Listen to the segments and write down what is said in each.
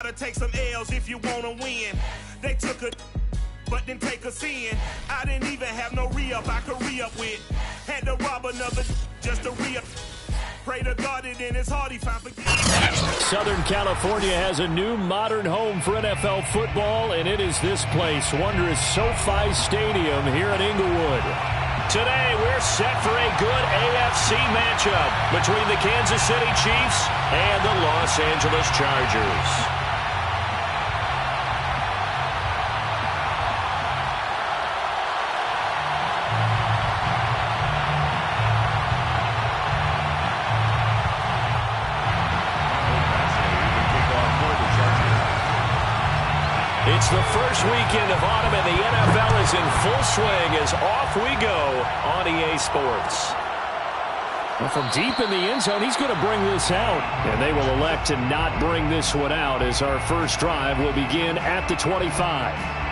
Gotta take some L's if you wanna win. They took a but didn't take a sin. I didn't even have no re-up I could re-up with. Had to rob another just to re-up. Pray to God it in his heart he found forgiveness. Southern California has a new modern home for NFL football, and it is this place, wondrous SoFi Stadium here in Inglewood. Today, we're set for a good AFC matchup between the Kansas City Chiefs and the Los Angeles Chargers. It's the first weekend of autumn, and the NFL is in full swing as off we go on EA Sports. Well, from deep in the end zone, he's going to bring this out. And they will elect to not bring this one out as our first drive will begin at the 25.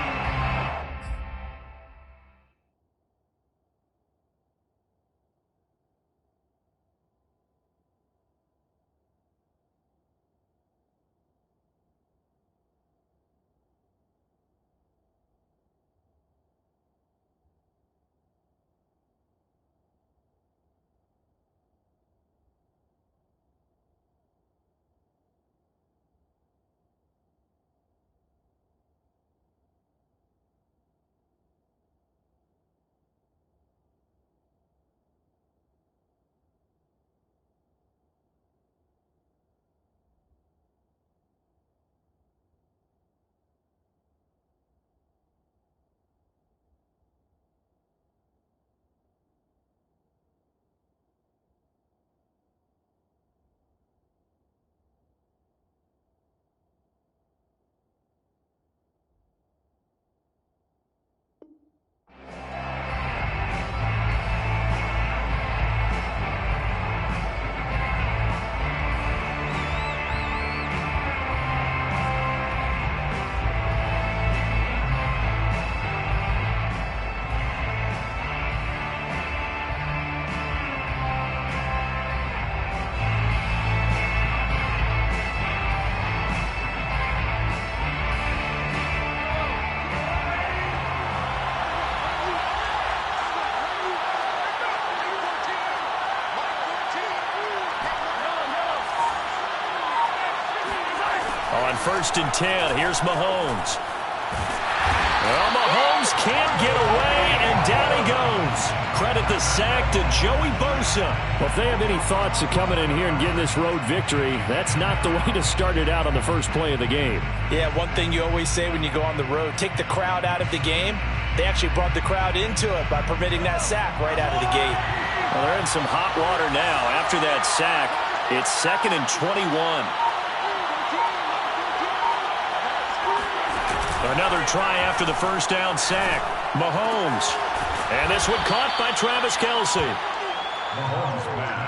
On 1st and 10, here's Mahomes. Well, Mahomes can't get away, and down he goes. Credit the sack to Joey Bosa. Well, if they have any thoughts of coming in here and getting this road victory, that's not the way to start it out on the first play of the game. Yeah, one thing you always say when you go on the road, take the crowd out of the game. They actually brought the crowd into it by permitting that sack right out of the gate. Well, they're in some hot water now. After that sack, it's 2nd and 21. Another try after the first down sack. Mahomes. And this one caught by Travis Kelce.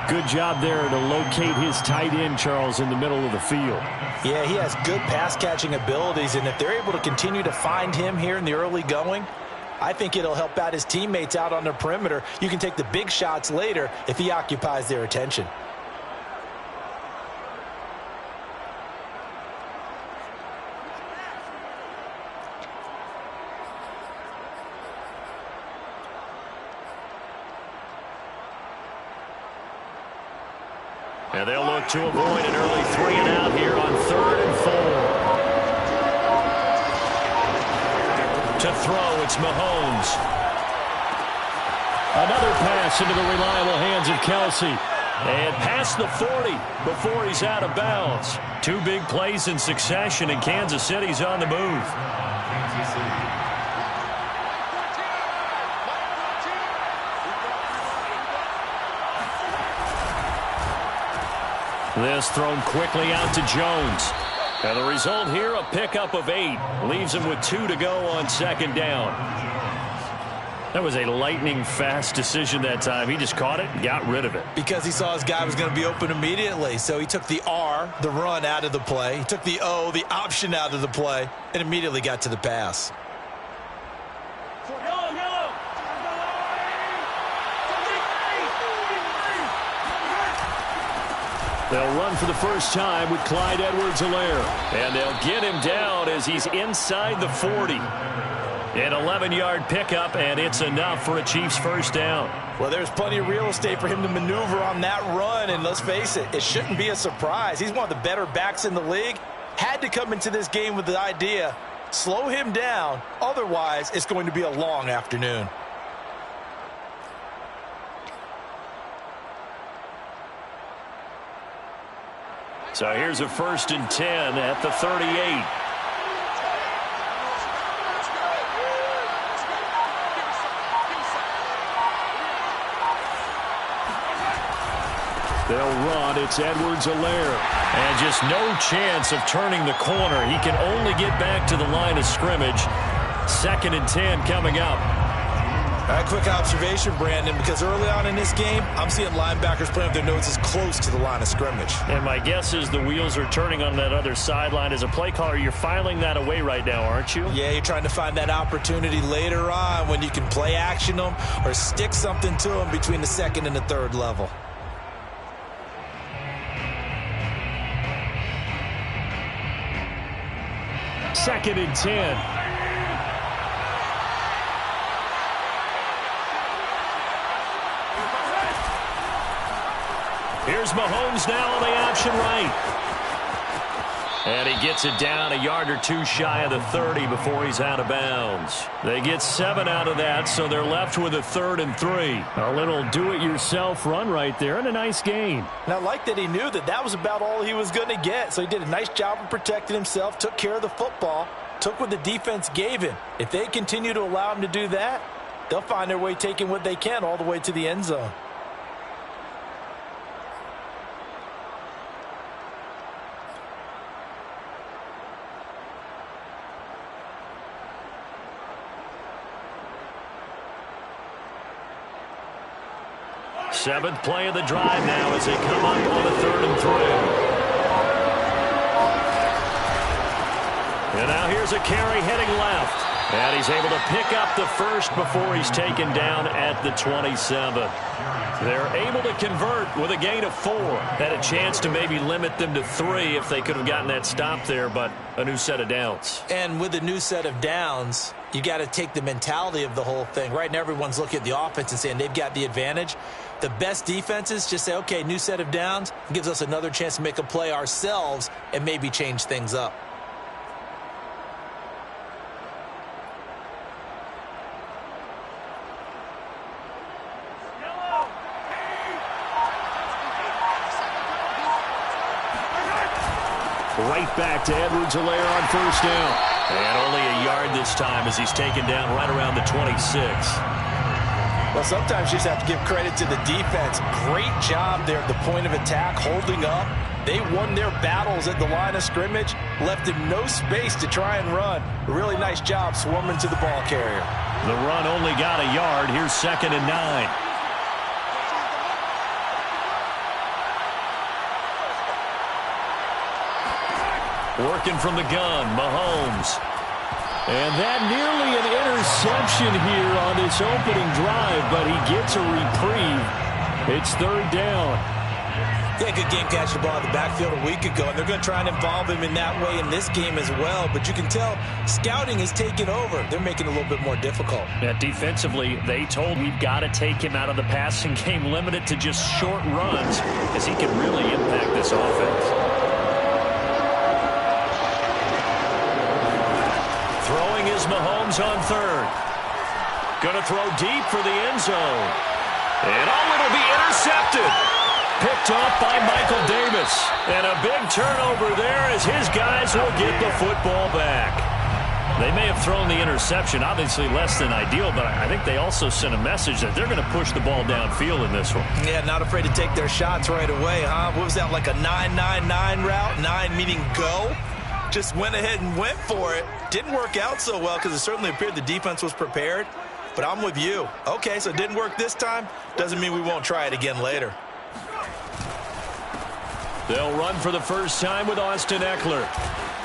Good job there to locate his tight end, Charles, in the middle of the field. Yeah, he has good pass-catching abilities, and if they're able to continue to find him here in the early going, I think it'll help out his teammates out on the perimeter. You can take the big shots later if he occupies their attention. And they'll look to avoid an early 3 and out here on 3rd and 4. To throw, it's Mahomes. Another pass into the reliable hands of Kelce. And past the 40 before he's out of bounds. 2 big plays in succession, and Kansas City's on the move. This thrown quickly out to Jones. And the result here, a pickup of 8. Leaves him with 2 to go on 2nd down. That was a lightning-fast decision that time. He just caught it and got rid of it. Because he saw his guy was going to be open immediately. So he took the R, the run, out of the play. He took the O, the option, out of the play, and immediately got to the pass. They'll run for the first time with Clyde Edwards-Helaire. And they'll get him down as he's inside the 40. An 11-yard pickup, and it's enough for a Chiefs first down. Well, there's plenty of real estate for him to maneuver on that run, and let's face it, it shouldn't be a surprise. He's one of the better backs in the league. Had to come into this game with the idea, slow him down, otherwise it's going to be a long afternoon. So here's a 1st and 10 at the 38. They'll run. It's Edwards-Helaire. And just no chance of turning the corner. He can only get back to the line of scrimmage. 2nd and 10 coming up. All right, quick observation, Brandon, because early on in this game, I'm seeing linebackers playing with their noses close to the line of scrimmage. And my guess is the wheels are turning on that other sideline. As a play caller, you're filing that away right now, aren't you? Yeah, you're trying to find that opportunity later on when you can play action them or stick something to them between the 2nd and the 3rd level. Second and 10. Here's Mahomes now on the option right. And he gets it down a yard or two shy of the 30 before he's out of bounds. They get 7 out of that, so they're left with a 3rd and 3. A little do-it-yourself run right there and a nice gain. And I like that he knew that that was about all he was going to get, so he did a nice job of protecting himself, took care of the football, took what the defense gave him. If they continue to allow him to do that, they'll find their way taking what they can all the way to the end zone. Seventh play of the drive now as they come up on the 3rd and 3. And now here's a carry heading left. And he's able to pick up the first before he's taken down at the 27. They're able to convert with a gain of 4. Had a chance to maybe limit them to 3 if they could have gotten that stop there, but a new set of downs. And with a new set of downs, you got to take the mentality of the whole thing. Right now everyone's looking at the offense and saying they've got the advantage. The best defenses just say, okay, new set of downs. It gives us another chance to make a play ourselves and maybe change things up. Right back to Edwards-Helaire on first down. And only a yard this time as he's taken down right around the 26. Well, sometimes you just have to give credit to the defense. Great job there at the point of attack, holding up. They won their battles at the line of scrimmage, left him no space to try and run. A really nice job swarming to the ball carrier. The run only got a yard. Here's 2nd and 9. Working from the gun, Mahomes. And that nearly an interception here on this opening drive, but he gets a reprieve. It's 3rd down. Yeah, good game catching the ball in the backfield a week ago, and they're going to try and involve him in that way in this game as well. But you can tell scouting is taking over. They're making it a little bit more difficult. Yeah, defensively, they told we've got to take him out of the passing game, limit it to just short runs, as he can really impact this offense. Throwing is Mahomes on 3rd. Going to throw deep for the end zone. And it'll be intercepted. Picked off by Michael Davis. And a big turnover there as his guys will get the football back. They may have thrown the interception, obviously less than ideal, but I think they also sent a message that they're going to push the ball downfield in this one. Yeah, not afraid to take their shots right away, huh? What was that, like a 9-9-9 route? 9 meaning go? Just went ahead and went for it. Didn't work out so well because it certainly appeared the defense was prepared. But I'm with you. Okay, so it didn't work this time. Doesn't mean we won't try it again later. They'll run for the first time with Austin Eckler.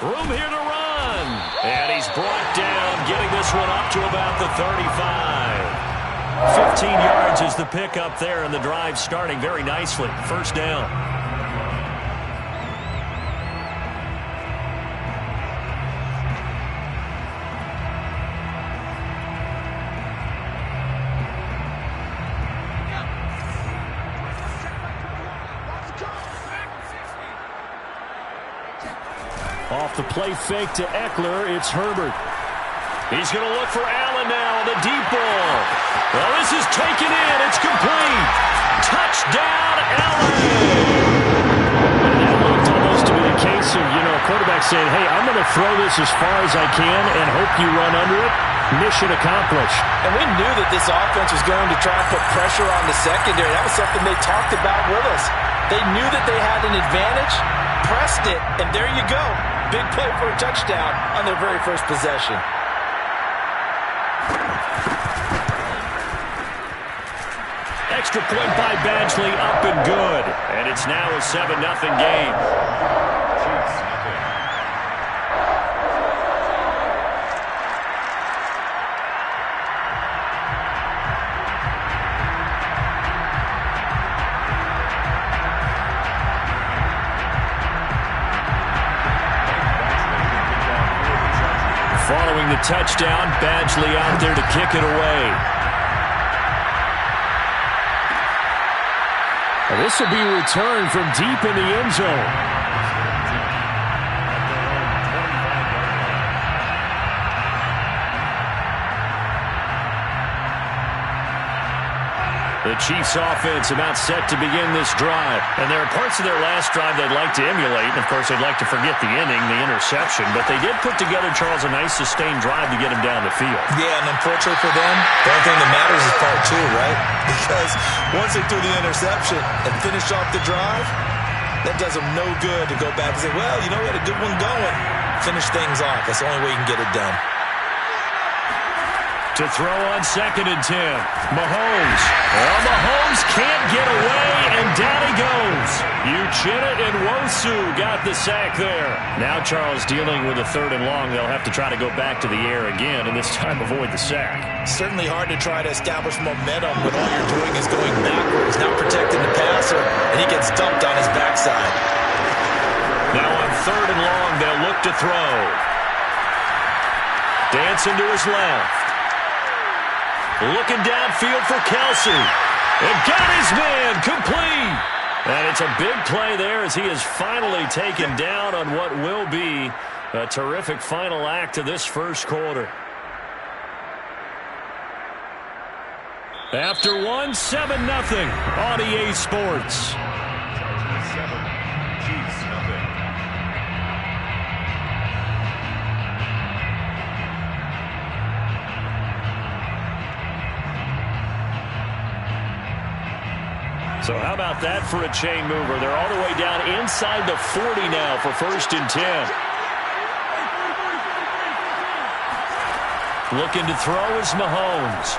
Room here to run. And he's brought down, getting this one up to about the 35. 15 yards is the pickup there, and the drive starting very nicely. First down. Off the play fake to Eckler, it's Herbert. He's going to look for Allen now on the deep ball. Well, this is taken in. It's complete. Touchdown, Allen. And that looked almost to be the case of, a quarterback saying, hey, I'm going to throw this as far as I can and hope you run under it. Mission accomplished. And we knew that this offense was going to try to put pressure on the secondary. That was something they talked about with us. They knew that they had an advantage, pressed it, and there you go. Big play for a touchdown on their very first possession. Extra point by Badgley, up and good. And it's now a 7-0 game. Following the touchdown, Badgley out there to kick it away. This will be returned from deep in the end zone. The Chiefs offense about set to begin this drive. And there are parts of their last drive they'd like to emulate. And, of course, they'd like to forget the inning, the interception. But they did put together, Charles, a nice sustained drive to get him down the field. Yeah, and unfortunately for them, the only thing that matters is part two, right? Because once they threw the interception and finished off the drive, that does them no good to go back and say, well, we had a good one going. Finish things off. That's the only way you can get it done. To throw on 2nd and 10. Mahomes. Well, Mahomes can't get away, and down he goes. Uchenna and Nwosu got the sack there. Now Charles dealing with a 3rd and long. They'll have to try to go back to the air again, and this time avoid the sack. Certainly hard to try to establish momentum when all you're doing is going backwards, not protecting the passer, and he gets dumped on his backside. Now on 3rd and long, they'll look to throw. Dancing to his left. Looking downfield for Kelsey. And got his man complete. And it's a big play there as he is finally taken down on what will be a terrific final act of this first quarter. After 7-0 on EA Sports. So how about that for a chain mover? They're all the way down inside the 40 now for 1st and 10. Looking to throw is Mahomes.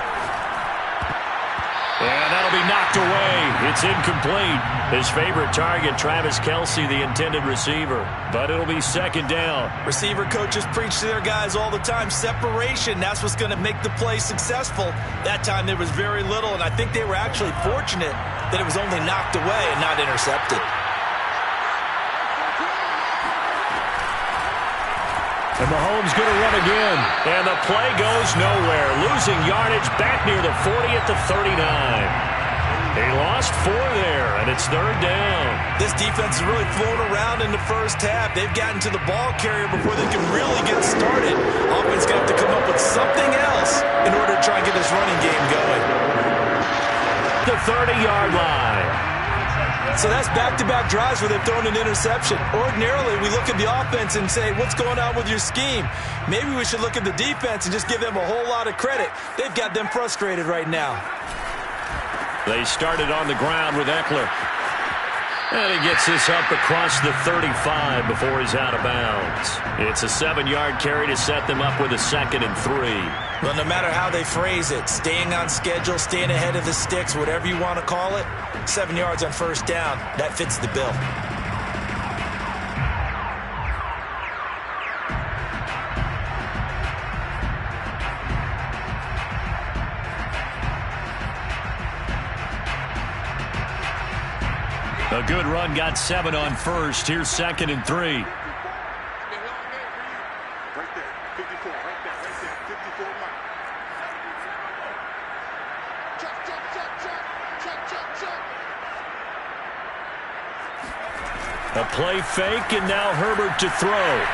And that'll be knocked away. It's incomplete. His favorite target, Travis Kelce, the intended receiver. But it'll be 2nd down. Receiver coaches preach to their guys all the time. Separation, that's what's going to make the play successful. That time there was very little, and I think they were actually fortunate that it was only knocked away and not intercepted. And Mahomes going to run again. And the play goes nowhere. Losing yardage back near the 40 at the 39. He lost 4 there, and it's 3rd down. This defense is really flown around in the first half. They've gotten to the ball carrier before they can really get started. Offense got to come up with something else in order to try and get this running game going. The 30-yard line. So that's back-to-back drives where they've thrown an interception. Ordinarily, we look at the offense and say, what's going on with your scheme? Maybe we should look at the defense and just give them a whole lot of credit. They've got them frustrated right now. They started on the ground with Eckler. And he gets this up across the 35 before he's out of bounds. It's a 7-yard carry to set them up with a 2nd and 3. Well, no matter how they phrase it, staying on schedule, staying ahead of the sticks, whatever you want to call it, 7 yards on 1st down, that fits the bill. A good run, got 7 on 1st. Here's 2nd and 3. Right there, 54, right there, 54 mark. A play fake, and now Herbert to throw.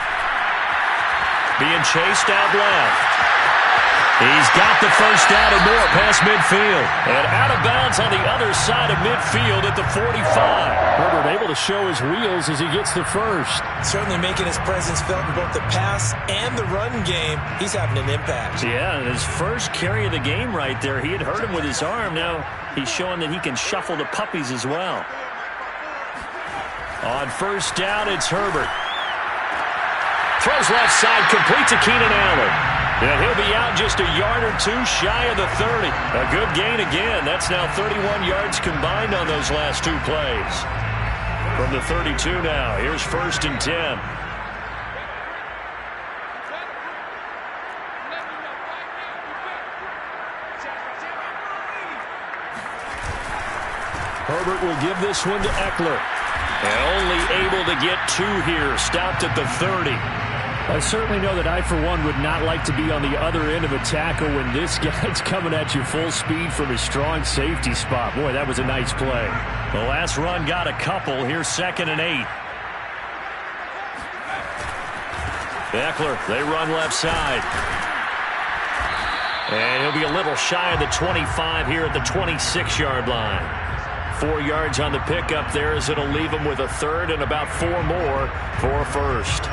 being chased out left. He's got the first down and more past midfield. And out of bounds on the other side of midfield at the 45. Herbert able to show his wheels as he gets the first. Certainly making his presence felt in both the pass and the run game. He's having an impact. Yeah, his first carry of the game right there. He had hurt him with his arm. Now he's showing that he can shuffle the puppies as well. On first down, it's Herbert. Throws left side, complete to Keenan Allen. And he'll be out just a yard or two shy of the 30. A good gain again. That's now 31 yards combined on those last two plays. From the 32 now, here's first and 10. Herbert will give this one to Eckler. And only able to get two here. Stopped at the 30. I certainly know that I, for one, would not like to be on the other end of a tackle when this guy's coming at you full speed from his strong safety spot. Boy, that was a nice play. The last run got a couple. Here's 2nd and 8. Eckler, they run left side. And he'll be a little shy of the 25 here at the 26-yard line. 4 yards on the pickup there as it'll leave him with a third and about 4 more for a first.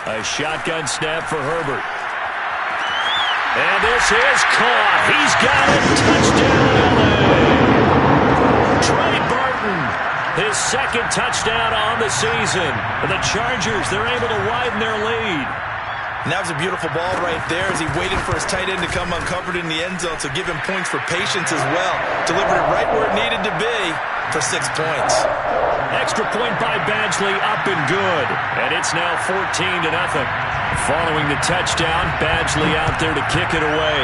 A shotgun snap for Herbert. And this is caught. He's got it. Touchdown, LA. Trey Burton, his second touchdown on the season. The Chargers, they're able to widen their lead. And that was a beautiful ball right there as he waited for his tight end to come uncovered in the end zone, so give him points for patience as well. Delivered it right where it needed to be for 6 points. Extra point by Badgley, up and good. And it's now 14-0. Following the touchdown, Badgley out there to kick it away.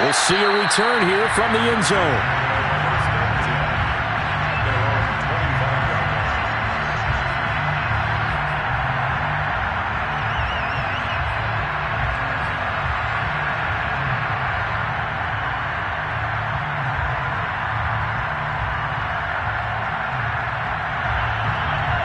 We'll see a return here from the end zone.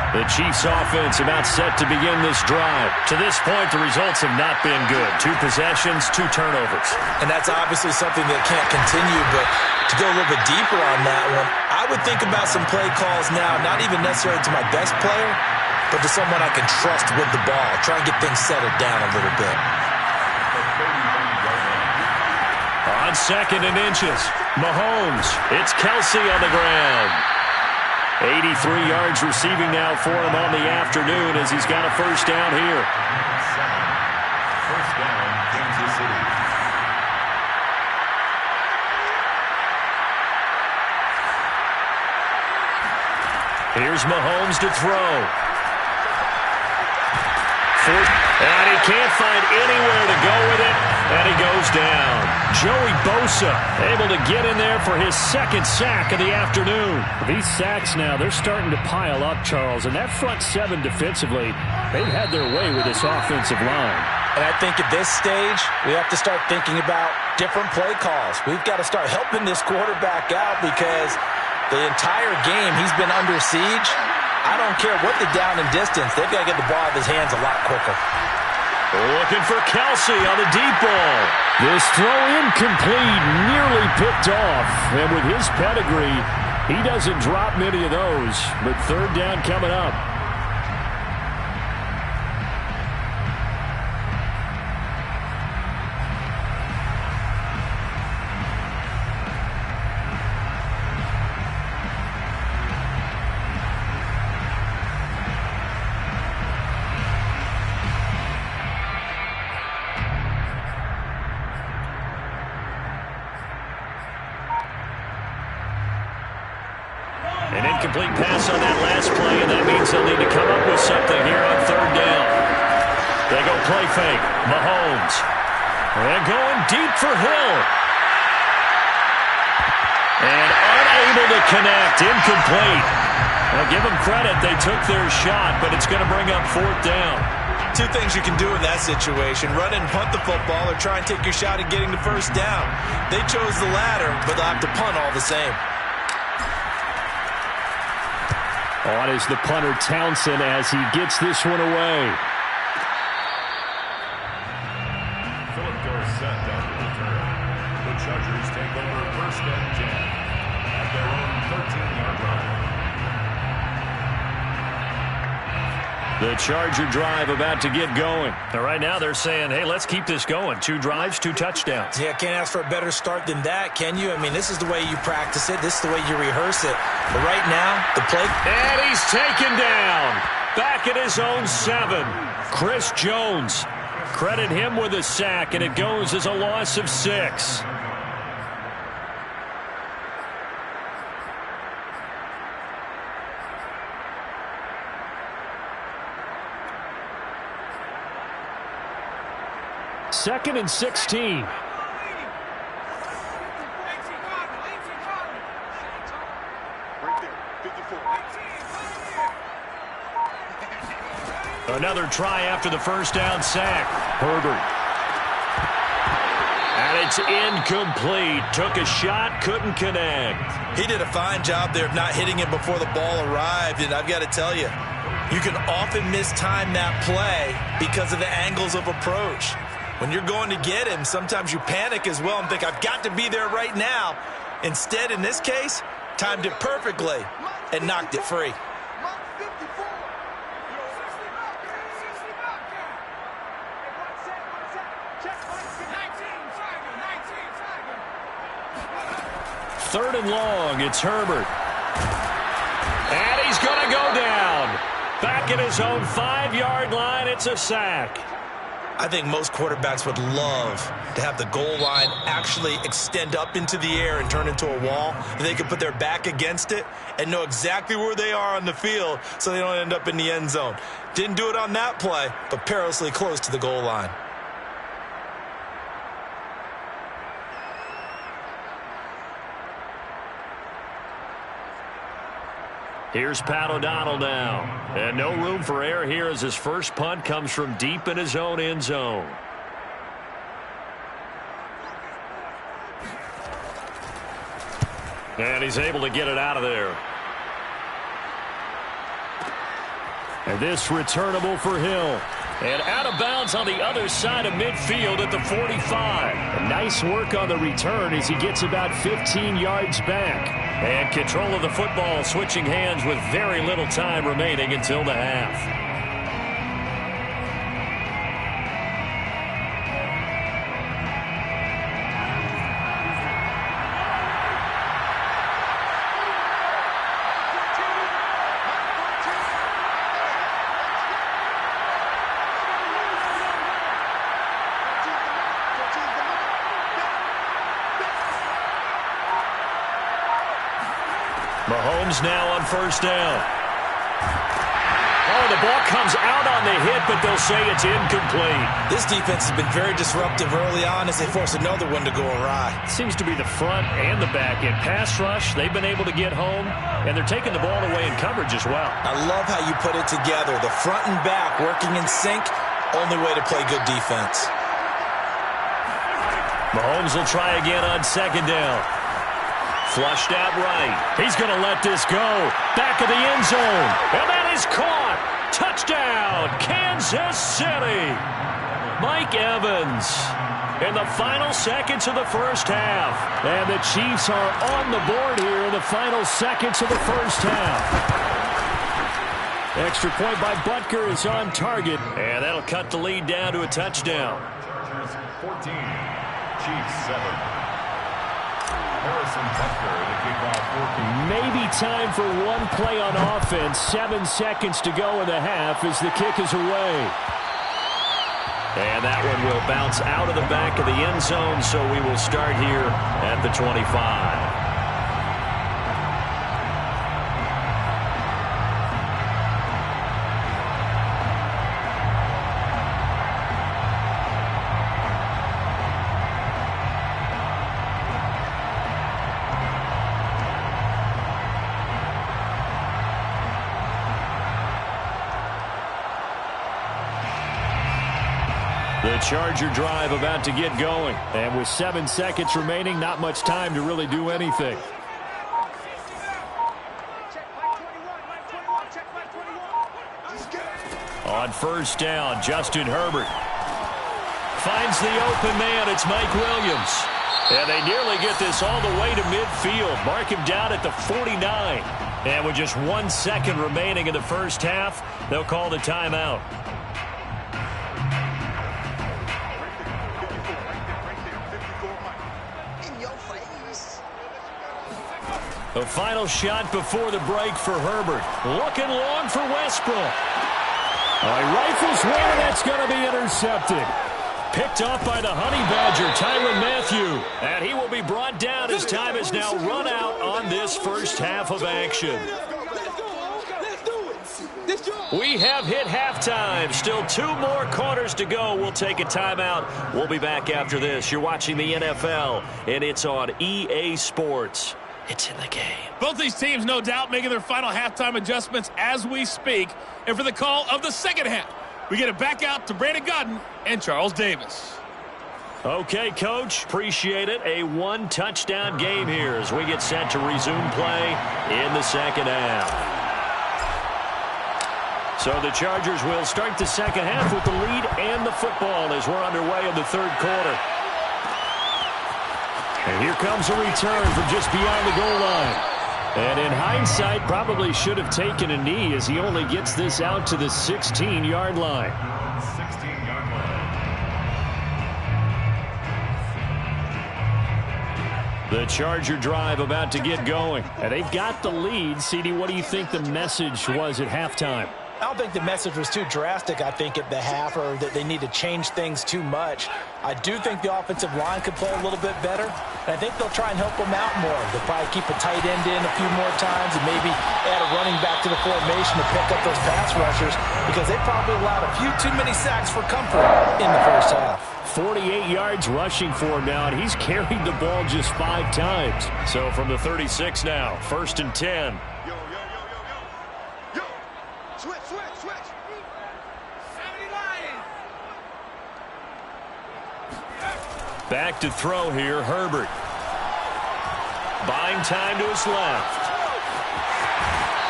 The Chiefs offense about set to begin this drive. To this point, the results have not been good. 2 possessions, 2 turnovers. And that's obviously something that can't continue, but to go a little bit deeper on that one, I would think about some play calls now, not even necessarily to my best player, but to someone I can trust with the ball. Try and get things settled down a little bit. On 2nd and inches, Mahomes. It's Kelsey on the ground. 83 yards receiving now for him on the afternoon as he's got a first down here. First down, Kansas City. Here's Mahomes to throw. And he can't find anywhere to go with it, and he goes down. Joey Bosa able to get in there for his 2nd sack of the afternoon. These sacks now, they're starting to pile up, Charles, and that front 7 defensively, they've had their way with this offensive line. And I think at this stage, we have to start thinking about different play calls. We've got to start helping this quarterback out because the entire game he's been under siege. I don't care what the down and distance. They've got to get the ball out of his hands a lot quicker. Looking for Kelsey on the deep ball. This throw incomplete, nearly picked off. And with his pedigree, he doesn't drop many of those. But 3rd down coming up. An incomplete pass on that last play, and that means they'll need to come up with something here on 3rd down. They go play fake. Mahomes. They're going deep for Hill. And unable to connect. Incomplete. Now give them credit. They took their shot, but it's going to bring up 4th down. two things you can do in that situation. Run and punt the football or try and take your shot at getting the first down. They chose the latter, but they'll have to punt all the same. On is the punter Townsend as he gets this one away. Philip Dorsett on the return. The Chargers take over 1st and 10 at their own 13-yard line. The Charger drive about to get going. And right now they're saying, hey, let's keep this going. 2 drives, 2 touchdowns. Yeah, can't ask for a better start than that, can you? I mean, this is the way you practice it. This is the way you rehearse it. But right now, the play... And he's taken down. Back at his own 7. Chris Jones. Credit him with a sack, and it goes as a loss of 6. Second and 16. Another try after the first down sack. Herbert. And it's incomplete. Took a shot, couldn't connect. He did a fine job there of not hitting it before the ball arrived, and I've got to tell you, you can often mistime that play because of the angles of approach. When you're going to get him, sometimes you panic as well and think, I've got to be there right now. Instead, in this case, timed it perfectly and knocked it free. Third and long, it's Herbert. And he's going to go down. Back at his own 5-yard line, it's a sack. I think most quarterbacks would love to have the goal line actually extend up into the air and turn into a wall. They can put their back against it and know exactly where they are on the field so they don't end up in the end zone. Didn't do it on that play, but perilously close to the goal line. Here's Pat O'Donnell now. And no room for error here as his first punt comes from deep in his own end zone. And he's able to get it out of there. And this returnable for Hill. And out of bounds on the other side of midfield at the 45. And nice work on the return as he gets about 15 yards back. And control of the football switching hands with very little time remaining until the half. Mahomes now on first down. Oh, the ball comes out on the hit, but they'll say it's incomplete. This defense has been very disruptive early on as they force another one to go awry. Seems to be the front and the back end. Pass rush, they've been able to get home, and they're taking the ball away in coverage as well. I love how you put it together. The front and back working in sync, only way to play good defense. Mahomes will try again on second down. Flushed out right. He's going to let this go. Back of the end zone. And that is caught. Touchdown, Kansas City. Mike Evans in the final seconds of the first half. And the Chiefs are on the board here in the final seconds of the first half. Extra point by Butker is on target. And that'll cut the lead down to a touchdown. Chargers 14, Chiefs 7. Harrison Butker, the kickoff. Maybe time for one play on offense. 7 seconds to go in the half as the kick is away. And that one will bounce out of the back of the end zone, so we will start here at the 25. The Charger drive about to get going. And with 7 seconds remaining, not much time to really do anything. On first down, Justin Herbert finds the open man. It's Mike Williams. And they nearly get this all the way to midfield. Mark him down at the 49. And with just 1 second remaining in the first half, they'll call the timeout. The final shot before the break for Herbert. Looking long for Westbrook. He rifles one, and that's going to be intercepted. Picked off by the Honey Badger, Tyrann Mathieu. And he will be brought down as time has now run out on this first half of action. We have hit halftime. Still 2 more quarters to go. We'll take a timeout. We'll be back after this. You're watching the NFL, and it's on EA Sports. It's in the game. Both these teams, no doubt, making their final halftime adjustments as we speak. And for the call of the second half, we get it back out to Brandon Gaudin and Charles Davis. Okay, Coach. Appreciate it. A 1-touchdown game here as we get set to resume play in the second half. So the Chargers will start the second half with the lead and the football as we're underway in the third quarter. And here comes a return from just beyond the goal line. And in hindsight, probably should have taken a knee as he only gets this out to the 16-yard line. 16-yard line. The Charger drive about to get going. And they've got the lead. CD, what do you think the message was at halftime? I don't think the message was too drastic, I think, at the half, or that they need to change things too much. I do think the offensive line could play a little bit better, and I think they'll try and help them out more. They'll probably keep a tight end in a few more times and maybe add a running back to the formation to pick up those pass rushers because they probably allowed a few too many sacks for comfort in the first half. 48 yards rushing for him now, and he's carried the ball just 5 times. So from the 36 now, 1st and 10. Back to throw here, Herbert. Buying time to his left.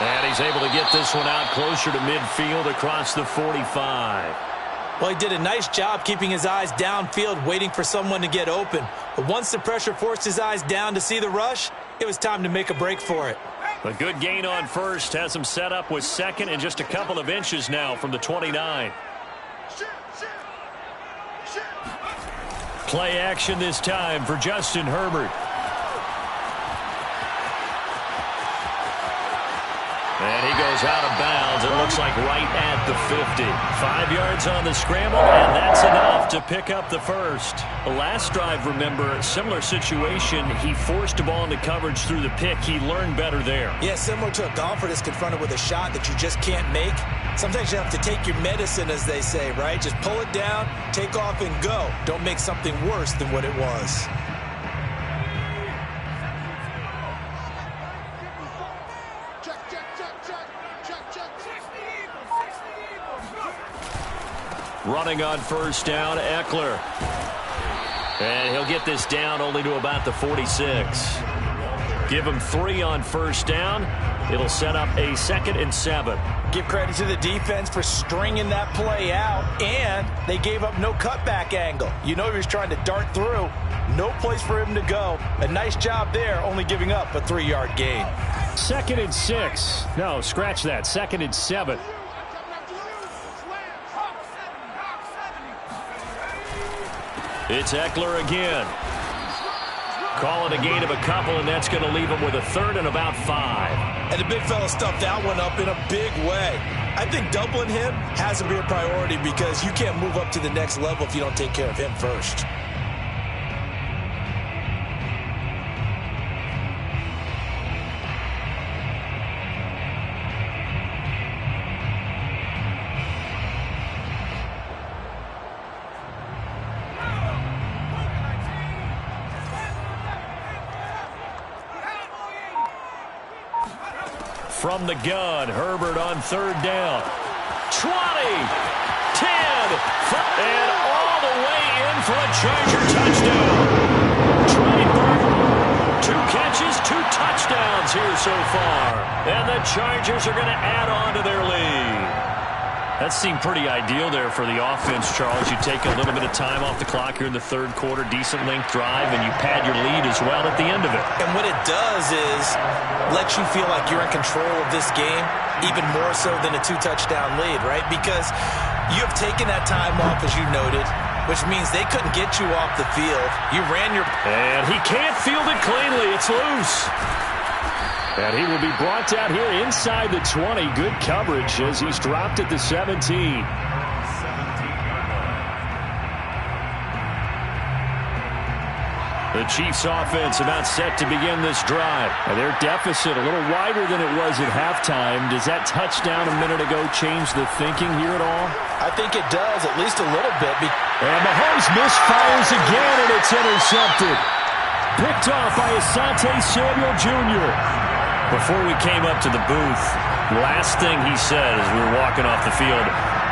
And he's able to get this one out closer to midfield across the 45. Well, he did a nice job keeping his eyes downfield, waiting for someone to get open. But once the pressure forced his eyes down to see the rush, it was time to make a break for it. A good gain on first has him set up with second and just a couple of inches now from the 29. Play action this time for Justin Herbert. And he goes out of bounds. It looks like right at the 50. 5 yards on the scramble, and that's enough to pick up the first. The last drive, remember, similar situation. He forced a ball into coverage through the pick. He learned better there. Yeah, similar to a golfer that's confronted with a shot that you just can't make. Sometimes you have to take your medicine, as they say, right? Just pull it down, take off, and go. Don't make something worse than what it was. Running on first down, Eckler. And he'll get this down only to about the 46. Give him 3 on first down. It'll set up a 2nd and 7. Give credit to the defense for stringing that play out, and they gave up no cutback angle. You know he was trying to dart through. No place for him to go. A nice job there, only giving up a 3-yard gain. 2nd and 6. No, scratch that. 2nd and 7. It's Eckler again. Call it a gain of a couple, and that's going to leave him with a 3rd and about 5. And the big fella stuffed that one up in a big way. I think doubling him has to be a priority because you can't move up to the next level if you don't take care of him first. From the gun, Herbert on 3rd down. 20, 10, and all touchdowns here so far. And the Chargers are going to add on to their lead. That seemed pretty ideal there for the offense, Charles. You take a little bit of time off the clock here in the third quarter, decent length drive, and you pad your lead as well at the end of it. And what it does is let you feel like you're in control of this game, even more so than a 2-touchdown lead, right? Because you have taken that time off, as you noted, which means they couldn't get you off the field. You ran your... And he can't field it cleanly. It's loose. And he will be brought down here inside the 20. Good coverage as he's dropped at the 17. The Chiefs offense about set to begin this drive. And their deficit a little wider than it was at halftime. Does that touchdown a minute ago change the thinking here at all? I think it does, at least a little bit. And Mahomes misfires again, and it's intercepted. Picked off by Asante Samuel Jr. Before we came up to the booth, last thing he said as we were walking off the field,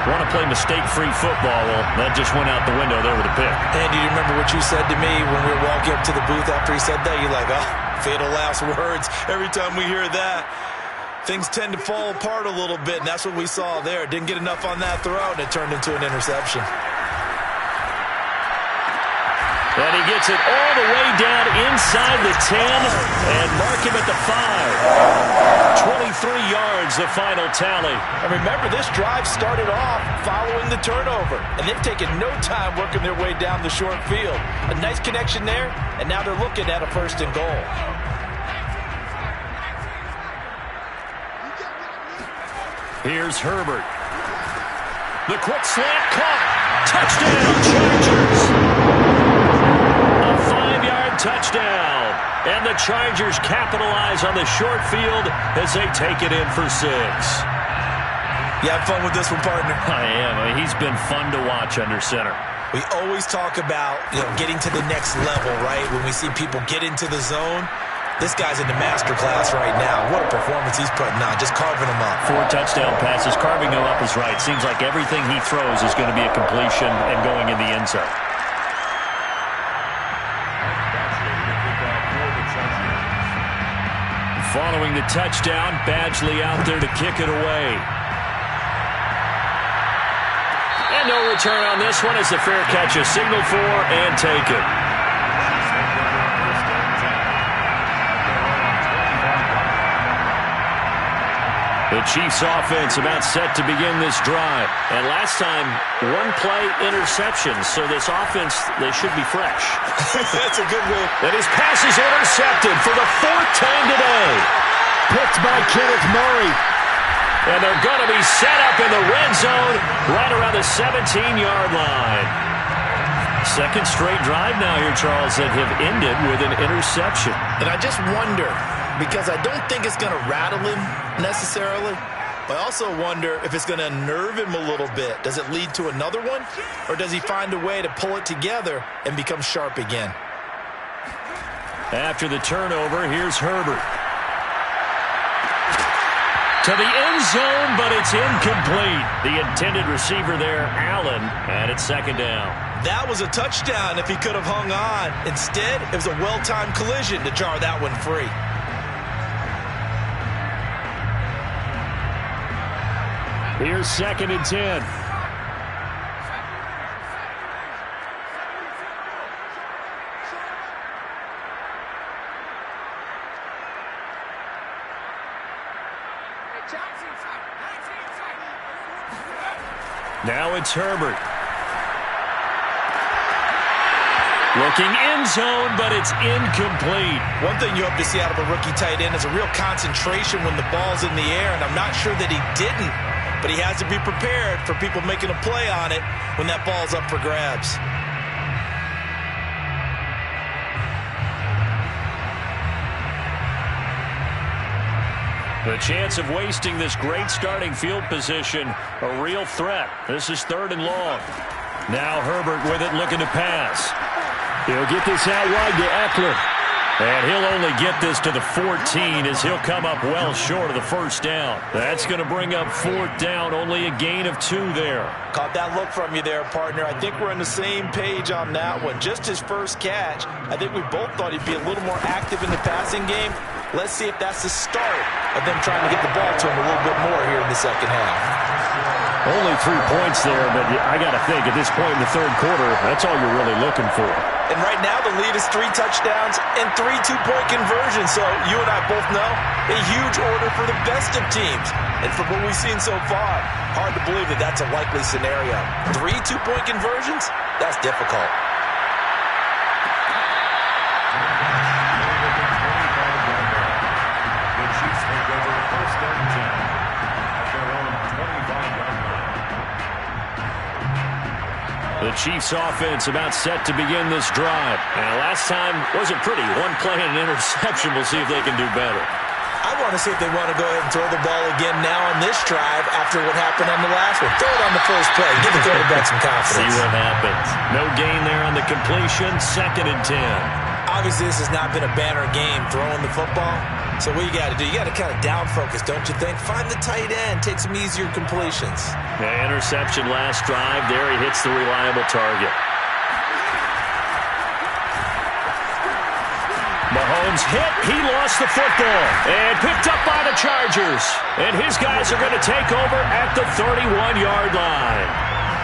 want to play mistake-free football. Well, that just went out the window there with a pick. And do you remember what you said to me when we were walking up to the booth after he said that? You're like, oh, fatal last words. Every time we hear that, things tend to fall apart a little bit, and that's what we saw there. Didn't get enough on that throw, and it turned into an interception. And he gets it all the way down inside the 10 and mark him at the 5. 23 yards, the final tally. And remember, this drive started off following the turnover, and they've taken no time working their way down the short field. A nice connection there, and now they're looking at a 1st and goal. Here's Herbert. The quick slant caught. Touchdown, Chargers. Touchdown. And the Chargers capitalize on the short field as they take it in for 6. You have fun with this one, partner? I am. I mean, he's been fun to watch under center. We always talk about, getting to the next level, right? When we see people get into the zone, this guy's in the master class right now. What a performance he's putting on, just carving them up. 4 touchdown passes. Carving them up is right. Seems like everything he throws is going to be a completion and going in the end zone. Following the touchdown, Badgley out there to kick it away. And no return on this one as the fair catch is signaled for and taken. The Chiefs offense about set to begin this drive. And last time, 1-play interception. So this offense, they should be fresh. That's a good way. And his pass is intercepted for the 4th time today. Picked by Kenneth Murray. And they're going to be set up in the red zone right around the 17-yard line. Second straight drive now here, Charles, that have ended with an interception. And I just wonder, because I don't think it's going to rattle him necessarily, but I also wonder if it's going to unnerve him a little bit. Does it lead to another one, or does he find a way to pull it together and become sharp again? After the turnover, here's Herbert. To the end zone, but it's incomplete. The intended receiver there, Allen, and it's 2nd down. That was a touchdown if he could have hung on. Instead, it was a well-timed collision to jar that one free. Here's 2nd and 10. Now it's Herbert. Looking end zone, but it's incomplete. One thing you hope to see out of a rookie tight end is a real concentration when the ball's in the air, and I'm not sure that he didn't, but he has to be prepared for people making a play on it when that ball's up for grabs. The chance of wasting this great starting field position, a real threat. This is 3rd and long. Now Herbert with it, looking to pass. He'll get this out wide to Eckler. And he'll only get this to the 14 as he'll come up well short of the 1st down. That's going to bring up 4th down, only a gain of 2 there. Caught that look from you there, partner. I think we're on the same page on that one. Just his first catch. I think we both thought he'd be a little more active in the passing game. Let's see if that's the start of them trying to get the ball to him a little bit more here in the second half. Only 3 points there, but I got to think at this point in the third quarter, that's all you're really looking for. And right now the lead is 3 touchdowns and 3 two-point conversions. So you and I both know a huge order for the best of teams. And from what we've seen so far, hard to believe that that's a likely scenario. 3 two-point conversions? That's difficult. The Chiefs take over first and 10 at their own 25-yard line. The Chiefs offense about set to begin this drive. And last time wasn't pretty. One play and an interception. We'll see if they can do better. I want to see if they want to go ahead and throw the ball again now on this drive after what happened on the last one. Throw it on the first play. Give the quarterback some confidence. See what happens. No gain there on the completion. 2nd and 10. Obviously, this has not been a banner game throwing the football. So what you got to do, you got to kind of down focus, don't you think? Find the tight end. Take some easier completions. Yeah, interception last drive. There he hits the reliable target. Mahomes hit. He lost the football. And picked up by the Chargers. And his guys are going to take over at the 31-yard line.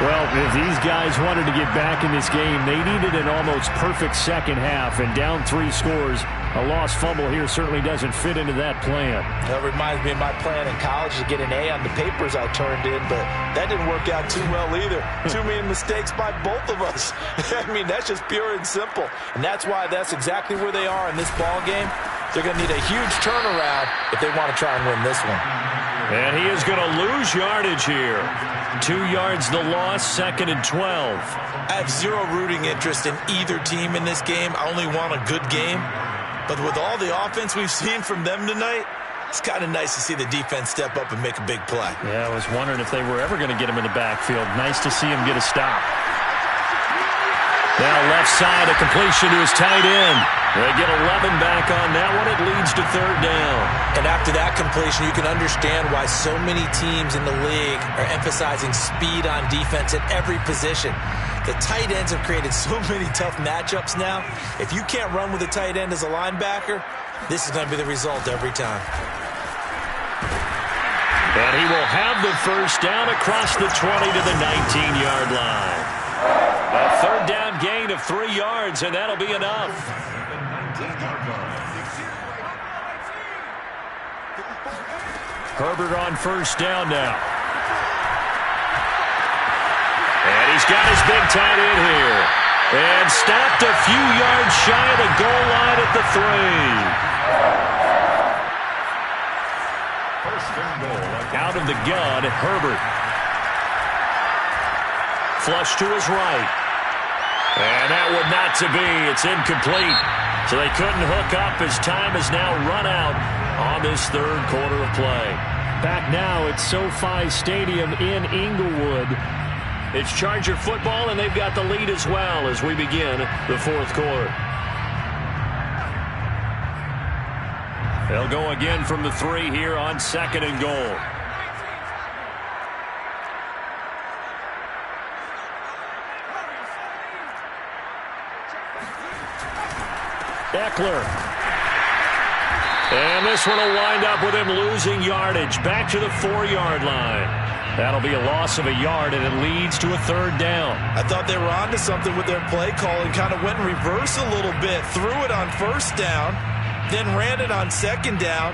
Well, if these guys wanted to get back in this game, they needed an almost perfect second half. And down 3 scores, a lost fumble here certainly doesn't fit into that plan. That reminds me of my plan in college to get an A on the papers I turned in, but that didn't work out too well either. Too many mistakes by both of us. I mean, that's just pure and simple. And that's why that's exactly where they are in this ball game. They're going to need a huge turnaround if they want to try and win this one. And he is going to lose yardage here. 2 yards the loss, 2nd and 12. I have zero rooting interest in either team in this game. I only want a good game. But with all the offense we've seen from them tonight, it's kind of nice to see the defense step up and make a big play. Yeah, I was wondering if they were ever going to get him in the backfield. Nice to see him get a stop. Now left side, a completion to his tight end. They get 11 back on that one. It leads to 3rd down. And after that completion, you can understand why so many teams in the league are emphasizing speed on defense at every position. The tight ends have created so many tough matchups now. If you can't run with a tight end as a linebacker, this is going to be the result every time. And he will have the first down across the 20 to the 19-yard line. A 3rd down gain of 3 yards, and that'll be enough. Herbert on first down now. And he's got his big tight end here. And stopped a few yards shy of the goal line at the 3. First and goal. Out of the gun, Herbert. Flush to his right. And that one not to be. It's incomplete. So they couldn't hook up as time has now run out on this 3rd quarter of play. Back now at SoFi Stadium in Inglewood. It's Charger football, and they've got the lead as well as we begin the 4th quarter. They'll go again from the 3 here on 2nd and goal. Eckler. And this one will wind up with him losing yardage back to the 4-yard line. That'll be a loss of a yard, and it leads to a 3rd down. I thought they were onto something with their play call and kind of went in reverse a little bit. Threw it on 1st down, then ran it on 2nd down.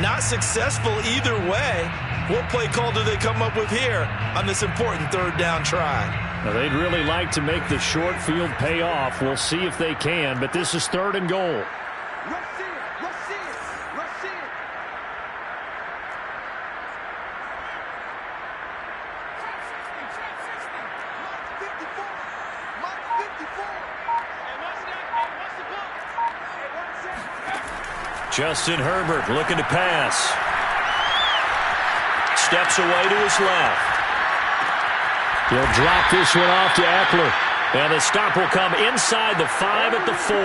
Not successful either way. What play call do they come up with here on this important 3rd down try? Now, they'd really like to make the short field pay off. We'll see if they can, but this is 3rd and goal. Justin Herbert looking to pass. Steps away to his left. He'll drop this one off to Eckler. And the stop will come inside the 5 at the 4.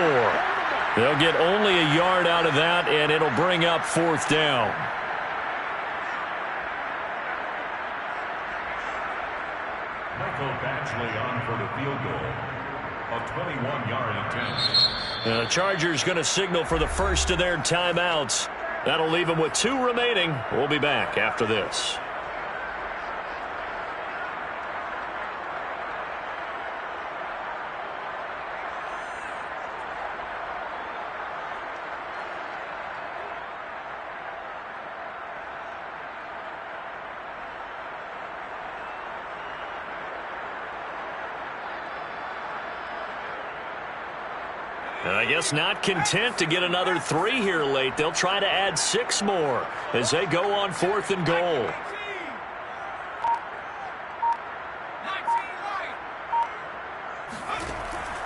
They'll get only a yard out of that, and it'll bring up 4th down. Michael Badgley on for the field goal. A 21-yard attempt. The Chargers going to signal for the first of their timeouts. That'll leave them with 2 remaining. We'll be back after this. I guess not content to get another 3 here late. They'll try to add 6 more as they go on 4th and goal.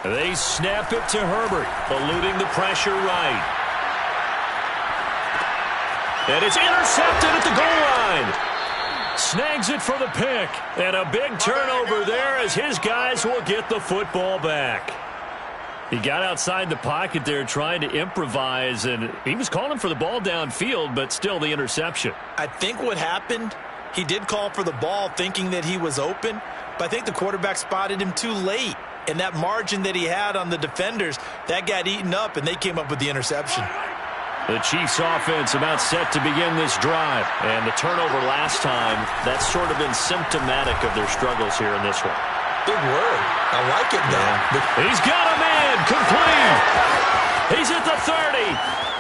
They snap it to Herbert, eluding the pressure right. And it's intercepted at the goal line. Snags it for the pick. And a big turnover there as his guys will get the football back. He got outside the pocket there trying to improvise, and he was calling for the ball downfield, but still the interception. I think what happened, he did call for the ball thinking that he was open, but I think the quarterback spotted him too late. And that margin that he had on the defenders, that got eaten up, and they came up with the interception. The Chiefs offense about set to begin this drive. And the turnover last time, that's sort of been symptomatic of their struggles here in this one. Big word. I like it now. Yeah. He's got a man complete. He's at the 30,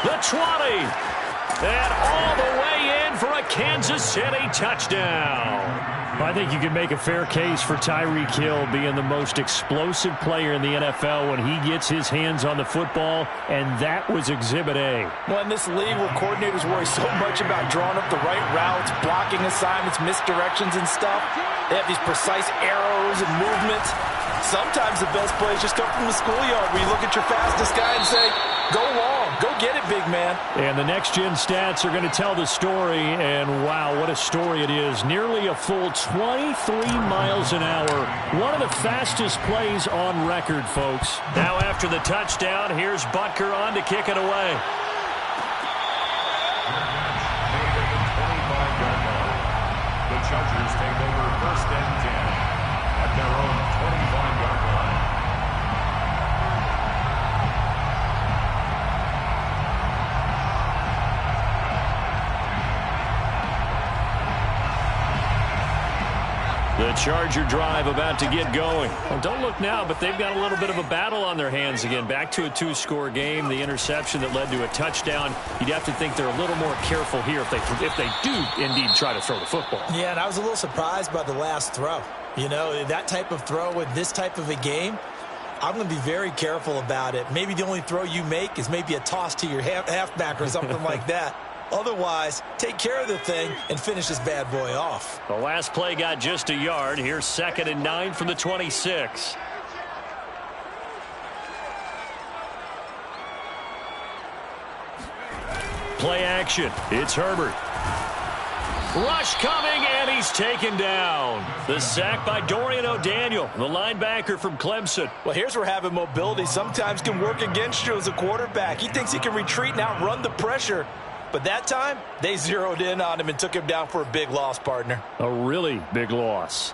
the 20, and all the way in for a Kansas City touchdown. I think you can make a fair case for Tyreek Hill being the most explosive player in the NFL when he gets his hands on the football, and that was Exhibit A. Well, in this league where coordinators worry so much about drawing up the right routes, blocking assignments, misdirections and stuff, they have these precise arrows and movements. Sometimes the best plays just come from the schoolyard where you look at your fastest guy and say, go long, go get it, big man. And the next-gen stats are going to tell the story, and wow, what a story it is. Nearly a full 23 miles an hour. One of the fastest plays on record, folks. Now after the touchdown, here's Butker on to kick it away. The Chargers take over 1st and 10 at their own 25-yard line. The Charger drive about to get going. Well, don't look now, but they've got a little bit of a battle on their hands again. Back to a 2-score game. The interception that led to a touchdown. You'd have to think they're a little more careful here if they do indeed try to throw the football. Yeah, and I was a little surprised by the last throw. You know, that type of throw with this type of a game, I'm going to be very careful about it. Maybe the only throw you make is maybe a toss to your halfback or something like that. Otherwise, take care of the thing and finish this bad boy off. The last play got just a yard. Here's 2nd and 9 from the 26. Play action. It's Herbert. Rush coming, and he's taken down. The sack by Dorian O'Daniel, the linebacker from Clemson. Well, here's where having mobility sometimes can work against you as a quarterback. He thinks he can retreat and outrun the pressure. But that time, they zeroed in on him and took him down for a big loss, partner. A really big loss.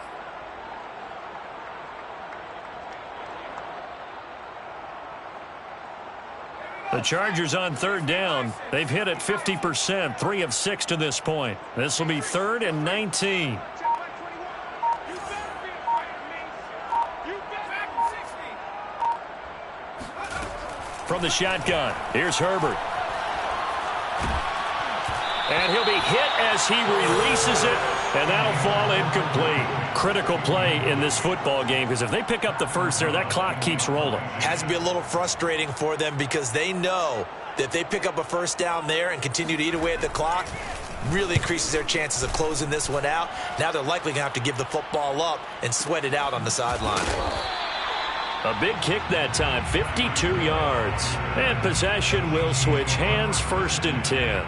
The Chargers on 3rd down. They've hit it 50%, 3 of 6 to this point. This will be 3rd and 19. From the shotgun, here's Herbert. And he'll be hit as he releases it, and that'll fall incomplete. Critical play in this football game, because if they pick up the first there, that clock keeps rolling. Has to be a little frustrating for them because they know that if they pick up a first down there and continue to eat away at the clock, really increases their chances of closing this one out. Now they're likely going to have to give the football up and sweat it out on the sideline. A big kick that time, 52 yards. And possession will switch hands, 1st and 10.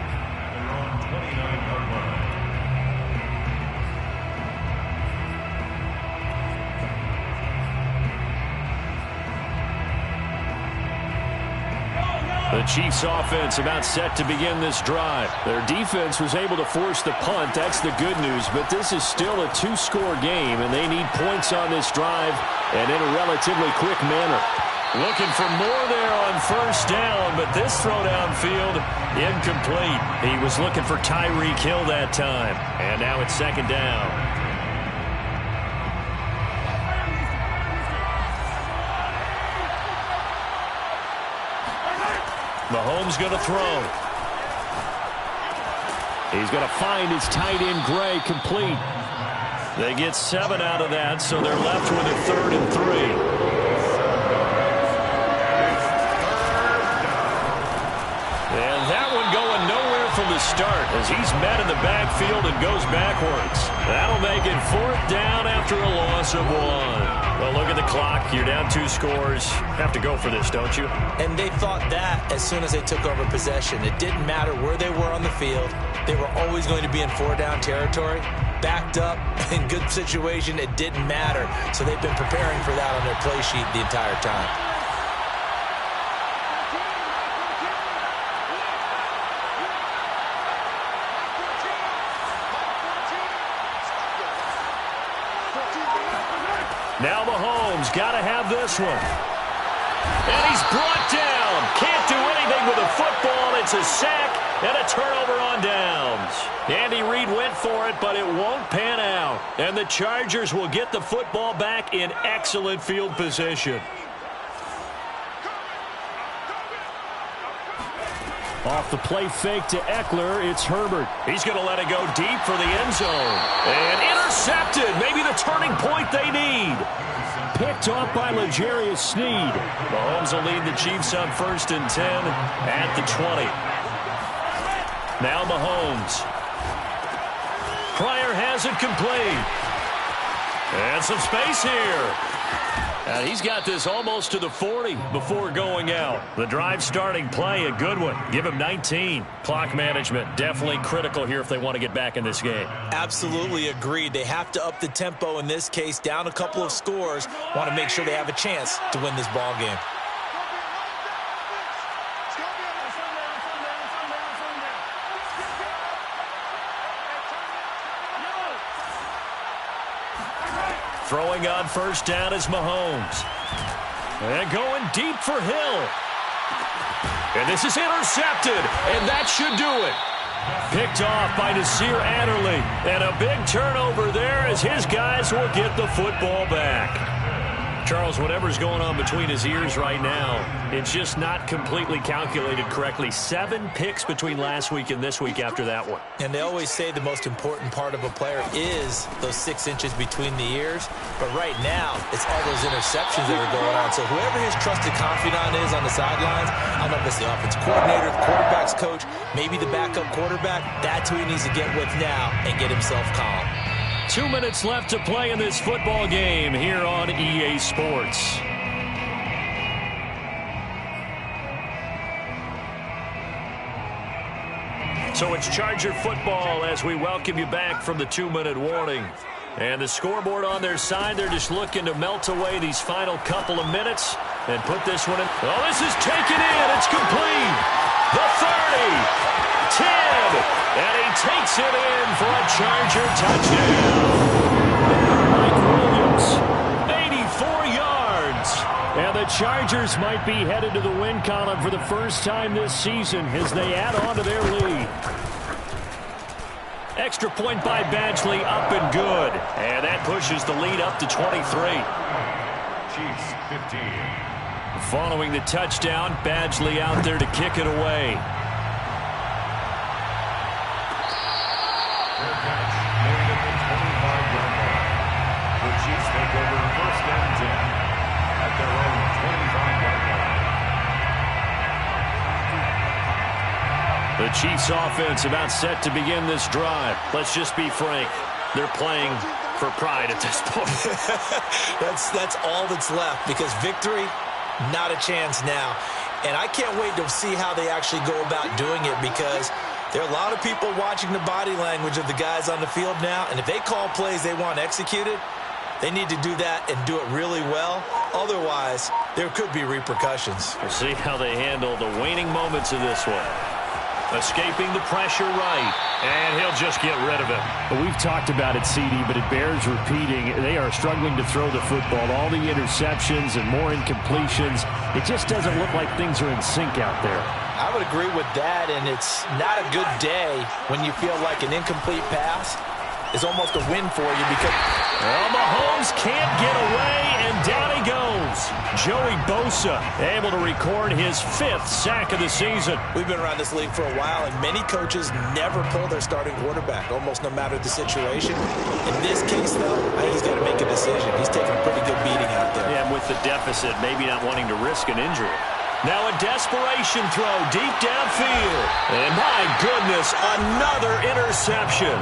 The Chiefs offense about set to begin this drive. Their defense was able to force the punt. That's the good news. But this is still a 2-score game, and they need points on this drive and in a relatively quick manner. Looking for more there on first down, but this throw downfield, incomplete. He was looking for Tyreek Hill that time. And now it's second down. Mahomes going to throw. He's going to find his tight end, Gray, complete. They get 7 out of that, so they're left with a 3rd and 3. And that one going nowhere from the start as he's met in the backfield and goes backwards. That'll make it 4th down after a loss of 1. Well, look at the clock. You're down 2 scores. Have to go for this, don't you? And they thought that as soon as they took over possession. It didn't matter where they were on the field. They were always going to be in 4-down territory. Backed up, in good situation, it didn't matter. So they've been preparing for that on their play sheet the entire time. Now Mahomes got to have this one. And he's brought down. Can't do anything with a football. It's a sack and a turnover on downs. Andy Reid went for it, but it won't pan out. And the Chargers will get the football back in excellent field position. Off the play fake to Eckler, it's Herbert. He's going to let it go deep for the end zone. And intercepted. Maybe the turning point they need. Picked off by L'Jarius Sneed. Mahomes will lead the Chiefs on 1st and 10 at the 20. Now Mahomes. Pryor has it complete. And some space here. And he's got this almost to the 40 before going out. The drive starting play, a good one. Give him 19. Clock management, definitely critical here if they want to get back in this game. Absolutely agreed. They have to up the tempo in this case, down a couple of scores. Want to make sure they have a chance to win this ball game. Throwing on first down is Mahomes. And going deep for Hill. And this is intercepted, and that should do it. Picked off by Nasir Adderley. And a big turnover there as his guys will get the football back. Charles, whatever's going on between his ears right now, it's just not completely calculated correctly. 7 picks between last week and this week after that one. And they always say the most important part of a player is those 6 inches between the ears. But right now, it's all those interceptions that are going on. So whoever his trusted confidant is on the sidelines, I don't know if it's the offensive coordinator, the quarterback's coach, maybe the backup quarterback, that's who he needs to get with now and get himself calm. 2 minutes left to play in this football game here on EA Sports. So it's Charger football as we welcome you back from the 2-minute warning. And the scoreboard on their side, they're just looking to melt away these final couple of minutes and put this one in. Oh, this is taken in. It's complete. The 30. 10, and he takes it in for a Charger touchdown. Mike Williams, 84 yards. And the Chargers might be headed to the win column for the first time this season as they add on to their lead. Extra point by Badgley, up and good. And that pushes the lead up to 23. Chiefs 15. Following the touchdown, Badgley out there to kick it away. Take over 1st and 10 at their own 25-yard line. The Chiefs offense about set to begin this drive. Let's just be frank. They're playing for pride at this point. That's all that's left because victory, not a chance now. And I can't wait to see how they actually go about doing it because there are a lot of people watching the body language of the guys on the field now. And if they call plays they want executed, they need to do that and do it really well. Otherwise, there could be repercussions. We'll see how they handle the waning moments of this one. Escaping the pressure right. And he'll just get rid of it. Well, we've talked about it, CD, but it bears repeating. They are struggling to throw the football. All the interceptions and more incompletions. It just doesn't look like things are in sync out there. I would agree with that, and it's not a good day when you feel like an incomplete pass is almost a win for you because... Well, Mahomes can't get away, and down he goes. Joey Bosa able to record his 5th sack of the season. We've been around this league for a while, and many coaches never pull their starting quarterback, almost no matter the situation. In this case, though, I think he's got to make a decision. He's taking a pretty good beating out there. Yeah, and with the deficit, maybe not wanting to risk an injury. Now a desperation throw deep downfield. And my goodness, another interception.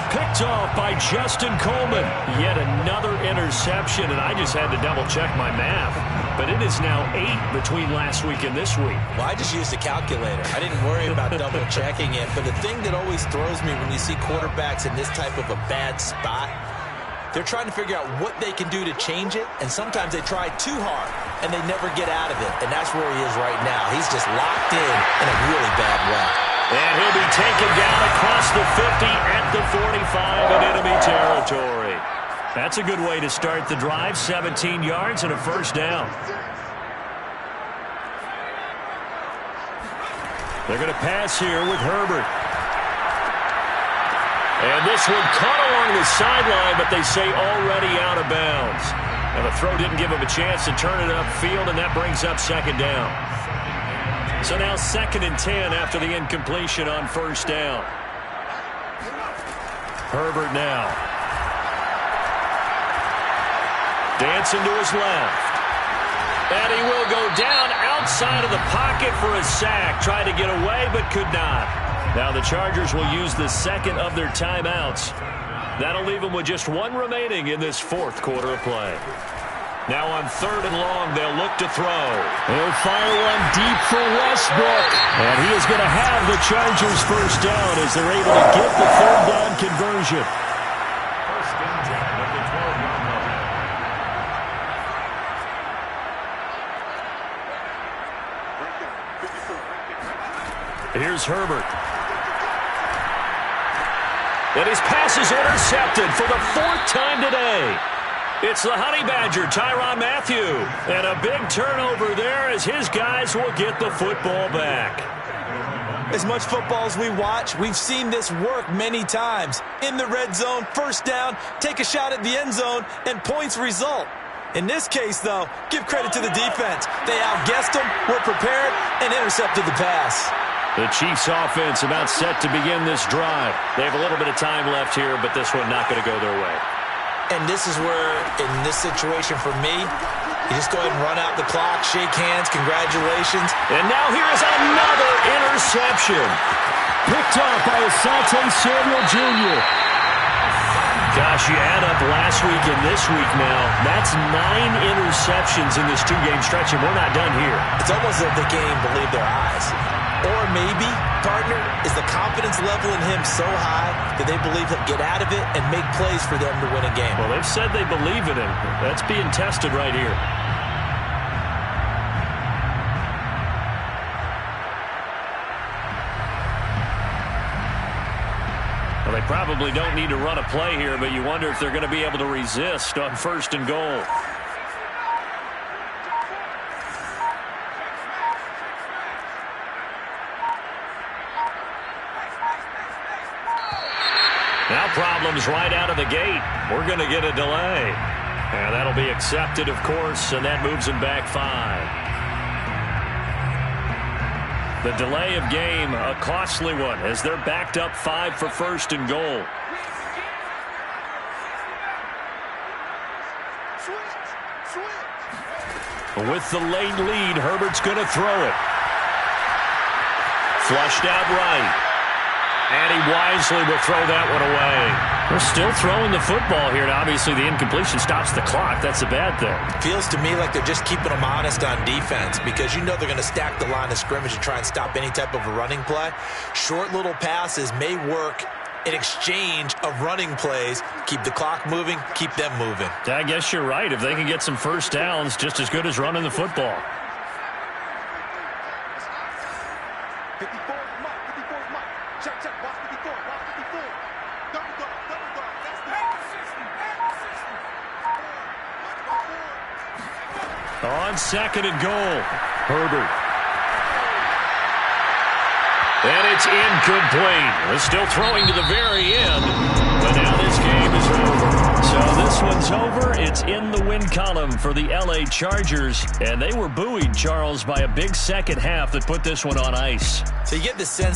Picked off by Justin Coleman. Yet another interception, and I just had to double-check my math. But it is now 8 between last week and this week. Well, I just used a calculator. I didn't worry about double-checking it. But the thing that always throws me when you see quarterbacks in this type of a bad spot, they're trying to figure out what they can do to change it, and sometimes they try too hard, and they never get out of it. And that's where he is right now. He's just locked in a really bad way. And he'll be taken down across the 50 at the 45 in enemy territory. That's a good way to start the drive. 17 yards and a first down. They're going to pass here with Herbert. And this one caught along the sideline, but they say already out of bounds. And the throw didn't give him a chance to turn it upfield, and that brings up second down. So now 2nd and 10 after the incompletion on first down. Herbert now. Dancing to his left. And he will go down outside of the pocket for a sack. Tried to get away, but could not. Now the Chargers will use the 2nd of their timeouts. That'll leave them with just 1 remaining in this 4th quarter of play. Now on 3rd and long, they'll look to throw. They'll fire one deep for Westbrook. And he is going to have the Chargers first down as they're able to get the 3rd down conversion. First and 10 at the 12-yard line. Here's Herbert. And his pass is intercepted for the 4th time today. It's the Honey Badger, Tyrann Mathieu. And a big turnover there as his guys will get the football back. As much football as we watch, we've seen this work many times. In the red zone, first down, take a shot at the end zone, and points result. In this case, though, give credit to the defense. They outguessed them, were prepared, and intercepted the pass. The Chiefs offense about set to begin this drive. They have a little bit of time left here, but this one not going to go their way. And this is where, in this situation for me, you just go ahead and run out the clock, shake hands, congratulations. And now here is another interception. Picked off by Asante Samuel Jr. Gosh, you add up last week and this week now, that's 9 interceptions in this 2-game stretch, and we're not done here. It's almost as if they can't even believe their eyes. Or maybe, partner, is the confidence level in him so high that they believe he'll get out of it and make plays for them to win a game. Well, they've said they believe in him. That's being tested right here. Well, they probably don't need to run a play here, but you wonder if they're going to be able to resist on 1st and goal. Now problems right out of the gate. We're going to get a delay. And that'll be accepted, of course, and that moves them back 5. The delay of game, a costly one, as they're backed up 5 for 1st and goal. With the late lead, Herbert's going to throw it. Flushed out right. And he wisely will throw that one away. They're still throwing the football here, and obviously the incompletion stops the clock. That's a bad thing. Feels to me like they're just keeping them honest on defense because you know they're going to stack the line of scrimmage and try and stop any type of a running play. Short little passes may work in exchange of running plays. Keep the clock moving, keep them moving. I guess you're right. If they can get some first downs, just as good as running the football. 54, On second and goal, Herbert. And it's incomplete. We're still throwing to the very end, but now this game is over. So this one's over. It's in the win column for the L.A. Chargers, and they were buoyed, Charles, by a big second half that put this one on ice. So you get the sense